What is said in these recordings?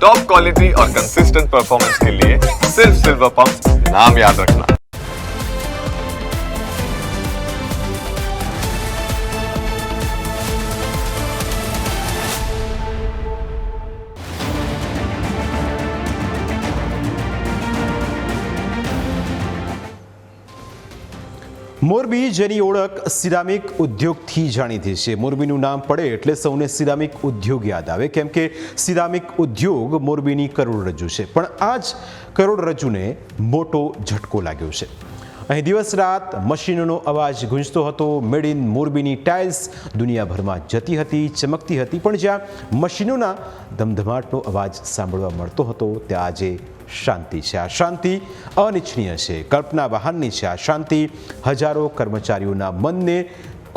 Top quality और consistent performance के लिए सिर्फ सिल्वर पंप नाम याद रखना। મોરબી જેની ઓળખ સિરામિક ઉદ્યોગથી જાણીતી છે। મોરબીનું નામ પડે એટલે સૌને સિરામિક ઉદ્યોગ યાદ આવે, કેમ કે સિરામિક ઉદ્યોગ મોરબીની કરોડરજ્જુ છે। પણ આ જ કરોડરજ્જુને મોટો ઝટકો લાગ્યો છે। અહીં દિવસ રાત મશીનોનો અવાજ ગુંજતો હતો। મેડ ઇન મોરબીની ટાઇલ્સ દુનિયાભરમાં જતી હતી, ચમકતી હતી, પણ જ્યાં મશીનોના ધમધમાટનો અવાજ સાંભળવા મળતો હતો ત્યાં આજે શાંતિ છે। આ શાંતિ અનિચ્છનીય છે, કલ્પના બહારની છે। આ શાંતિ હજારો કર્મચારીઓના મનને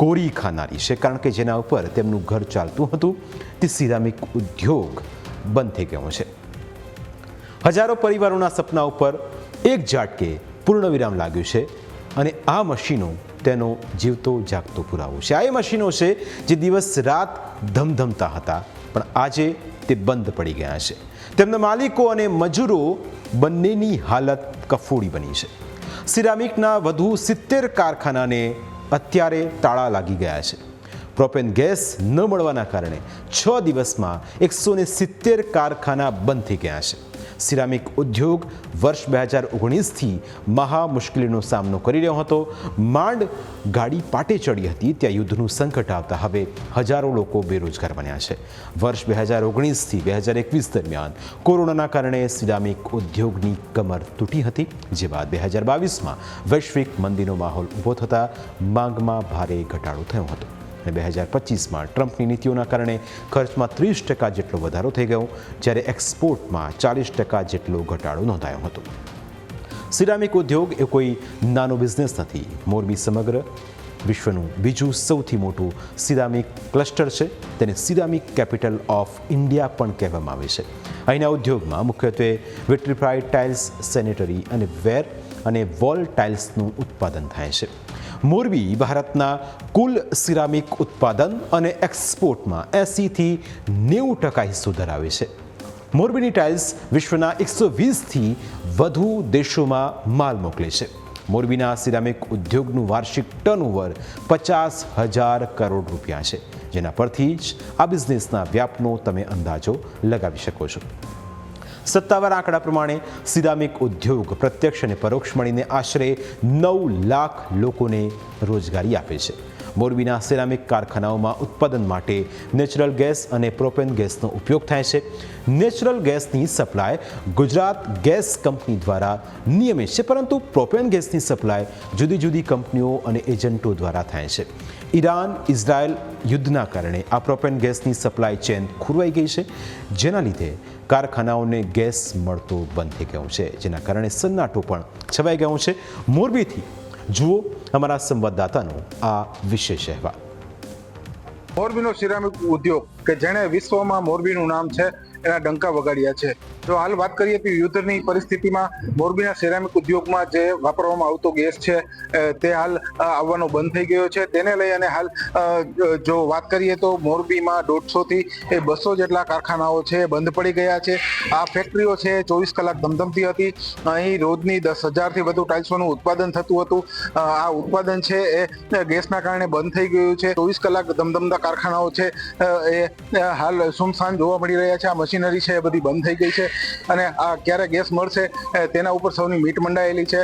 કોરી ખાનારી છે, કારણ કે જેના ઉપર તેમનું ઘર ચાલતું હતું તે સિરામિક ઉદ્યોગ બંધ થઈ ગયો છે। હજારો પરિવારોના સપના ઉપર એક ઝાટકે પૂર્ણવિરામ લાગ્યું છે અને આ મશીનો તેનો જીવતો જાગતો પુરાવો છે। આ એ મશીનો છે જે દિવસ રાત ધમધમતા હતા, પણ આજે તે બંધ પડી ગયા છે। તેમના માલિકો અને મજૂરો બંનેની હાલત કફોડી બની છે। સિરામિકના વધુ 70 કારખાનાને અત્યારે તાળા લાગી ગયા છે। પ્રોપેન ગેસ ન મળવાના કારણે 6 દિવસમાં 170 કારખાના બંધ થઈ ગયા છે। સિરામિક ઉદ્યોગ વર્ષ 2019થી મહા મુશ્કેલીનો સામનો કરી રહ્યો હતો। માંડ ગાડી પાટે ચડી હતી ત્યાં યુદ્ધનું સંકટ આવતા હવે હજારો લોકો બેરોજગાર બન્યા છે। વર્ષ 2019થી 2021 દરમિયાન કોરોનાના કારણે સિરામિક ઉદ્યોગની કમર તૂટી હતી, જે બાદ 2022માં વૈશ્વિક મંદીનો માહોલ ઊભો થતાં માંગમાં ભારે ઘટાડો થયો હતો અને 2025માં ટ્રમ્પની નીતિઓના કારણે ખર્ચમાં 30% જેટલો વધારો થઈ ગયો, જ્યારે એક્સપોર્ટમાં 40% જેટલો ઘટાડો નોંધાયો હતો। સિરામિક ઉદ્યોગ એ કોઈ નાનો બિઝનેસ નથી। મોરબી સમગ્ર વિશ્વનું બીજું સૌથી મોટું સિરામિક ક્લસ્ટર છે। તેને સિરામિક કેપિટલ ઓફ ઇન્ડિયા પણ કહેવામાં આવે છે। અહીંના ઉદ્યોગમાં મુખ્યત્વે વિટ્રીફાઈડ ટાઇલ્સ, સેનેટરી અને વેર અને વોલ ટાઇલ્સનું ઉત્પાદન થાય છે। મોરબી ભારતના કુલ સિરામિક ઉત્પાદન અને એક્સપોર્ટમાં 80થી 90% હિસ્સો ધરાવે છે। મોરબીની ટાઇલ્સ વિશ્વના 120થી વધુ દેશોમાં માલ મોકલે છે। મોરબીના સિરામિક ઉદ્યોગનું વાર્ષિક ટર્નઓવર 50,000 કરોડ રૂપિયા છે, જેના પરથી જ આ બિઝનેસના વ્યાપનો તમે અંદાજો લગાવી શકો છો। સત્તાવાર આંકડા પ્રમાણે સિરામિક ઉદ્યોગ પ્રત્યક્ષ અને પરોક્ષ મળીને આશરે 9 લાખ લોકોને રોજગારી આપે છે। મોરબીના સિરામિક કારખાનાઓમાં ઉત્પાદન માટે નેચરલ ગેસ અને પ્રોપેન ગેસનો ઉપયોગ થાય છે। નેચરલ ગેસની સપ્લાય ગુજરાત ગેસ કંપની દ્વારા નિયમિત છે, પરંતુ પ્રોપેન ગેસની સપ્લાય જુદી જુદી કંપનીઓ અને એજન્ટો દ્વારા થાય છે। ઈરાન ઇઝરાયલ યુદ્ધના કારણે આ પ્રોપેન ગેસની સપ્લાય ચેન ખોરવાઈ ગઈ છે, જેના લીધે કારખાનાઓને ગેસ મળતો બંધ થઈ ગયો છે, જેના કારણે સન્નાટો પણ છવાઈ ગયો છે। મોરબીથી જુઓ અમારા સંવાદદાતાનો આ વિશેષ અહેવાલ। મોરબીનો સિરામિક ઉદ્યોગ કે જેણે વિશ્વમાં મોરબીનું નામ છે એના ડંકા વગાડ્યા છે। જો હાલ વાત કરીએ તો યુદ્ધની પરિસ્થિતિમાં મોરબીના સિરામિક ઉદ્યોગમાં જે વાપરવામાં આવતો ગેસ છે તે હાલ આવવાનો બંધ થઈ ગયો છે। તેને લઈ અને હાલ જો વાત કરીએ તો મોરબીમાં 150થી 200 જેટલા કારખાનાઓ છે બંધ પડી ગયા છે। આ ફેક્ટરીઓ છે 24 કલાક ધમધમતી હતી। અહીં રોજની 10,000થી વધુ ટાઇલ્સોનું ઉત્પાદન થતું હતું। આ ઉત્પાદન છે એ ગેસના કારણે બંધ થઈ ગયું છે। 24 કલાક ધમધમતા કારખાનાઓ છે એ હાલ સુમસાન જોવા મળી રહ્યા છે। આ મશીનરી છે એ બધી બંધ થઈ ગઈ છે અને આ ક્યારે ગેસ મળશે તેના ઉપર સૌની મીટ મંડાયેલી છે।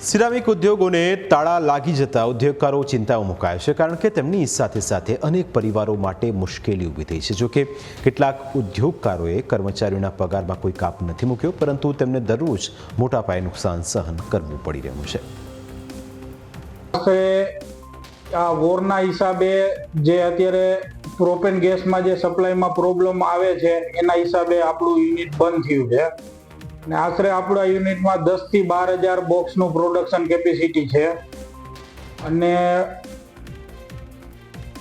સિરામિક ઉદ્યોગોને તાળા લાગી જતા ઉદ્યોગકારો ચિંતાઓ મુકાયા છે, કારણ કે તેમની સાથે સાથે અનેક પરિવારો માટે મુશ્કેલી ઊભી થઈ છે। જોકે કેટલાક ઉદ્યોગકારોએ કર્મચારીઓના પગારમાં કોઈ કાપ નથી મૂક્યો, પરંતુ તેમને દરરોજ મોટા પાયે નુકસાન સહન કરવું પડી રહ્યું છે। આ વોરના હિસાબે જે અત્યારે પ્રોપેન ગેસમાં જે સપ્લાયમાં પ્રોબ્લેમ આવે છે એના હિસાબે આપણું યુનિટ બંધ થયું છે અને આશરે આપણા યુનિટમાં 10થી 12,000 બોક્સનું પ્રોડક્શન કેપેસિટી છે અને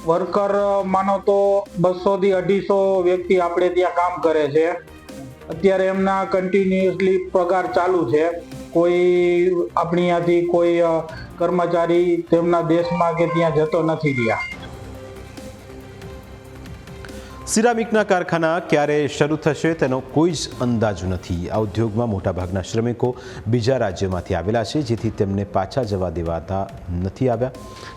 વર્કર માનો તો 200થી 250 વ્યક્તિ આપણે ત્યાં કામ કરે છે। અત્યારે એમના કન્ટિન્યુઅસલી પગાર ચાલુ છે। કોઈ આપણી ત્યાંથી કોઈ કર્મચારી તેમના દેશમાં કે ત્યાં જતો નથી રહ્યા। સિરામિકના કારખાના ક્યારે શરૂ થશે તેનો કોઈ જ અંદાજ નથી. આ ઉદ્યોગમાં મોટાભાગના શ્રમિકો બીજા રાજ્યોમાંથી આવેલા છે, જેથી તેમને પાછા જવા દેવાતા નથી આવ્યા.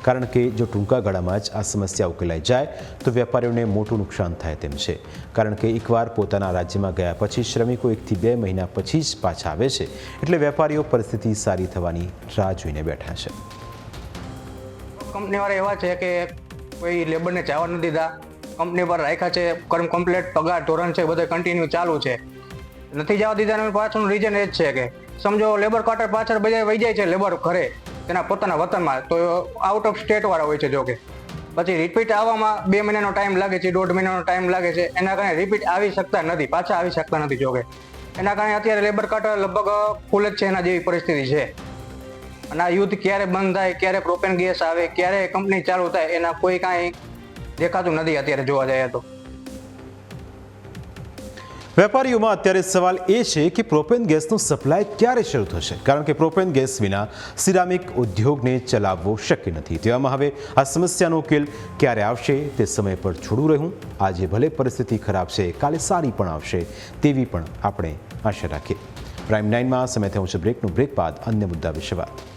કારણ કે જો ટૂંકા ગાળામાં જ આ સમસ્યા ઉકેલાઈ જાય તો વેપારીઓને મોટું નુકસાન થાય તેમ છે. કારણ કે એકવાર પોતાના રાજ્યમાં ગયા પછી શ્રમિકો 1 થી 2 મહિના પછી જ પાછા આવે છે, એટલે વેપારીઓ પરિસ્થિતિ સારી થવાની રાહ જોઈને બેઠા છે. કંપનીવાળા એવા છે કે કોઈ લેબરને જવા નથી દીધા, કંપની પર રાખ્યા છે, કમ્પ્લેટ પગાર ધોરણ છે બધે કન્ટિન્યુ ચાલુ છે, નથી જવા દીધા. એનું પાછળનું રીઝન એ જ છે કે સમજો લેબર ક્વાર્ટર પાછળ બધા વહી જાય છે લેબર ઘરે તેના પોતાના વતનમાં, તો આઉટ ઓફ સ્ટેટ વાળા હોય છે. જો કે પછી રિપીટ આવવામાં 2 મહિનાનો ટાઈમ લાગે છે, 1.5 મહિનાનો ટાઈમ લાગે છે, એના કારણે રિપીટ આવી શકતા નથી, પાછા આવી શકતા નથી. જો કે એના કારણે અત્યારે લેબર ક્વાર્ટર લગભગ ફૂલ જ છે, એના જેવી પરિસ્થિતિ છે. અને આ યુદ્ધ ક્યારે બંધ થાય, ક્યારે પ્રોપેન ગેસ આવે, ક્યારે કંપની ચાલુ થાય, એના કોઈ કાંઈ દેખાતું નથી અત્યારે જોવા જાય તો. વેપારીઓમાં અત્યારે સવાલ એ છે કે પ્રોપેન ગેસનું સપ્લાય ક્યારે શરૂ થશે, કારણ કે પ્રોપેન ગેસ વિના સિરામિક ઉદ્યોગને ચલાવવો શક્ય નથી. તેવામાં હવે આ સમસ્યાનો ઉકેલ ક્યારે આવશે તે સમય પર છોડું રહ્યું. આજે ભલે પરિસ્થિતિ ખરાબ છે, કાલે સારી પણ આવશે તેવી પણ આપણે આશા રાખીએ. પ્રાઇમ 9માં સમય થયો છે બ્રેકનું. બ્રેક બાદ અન્ય મુદ્દા વિશે વાત.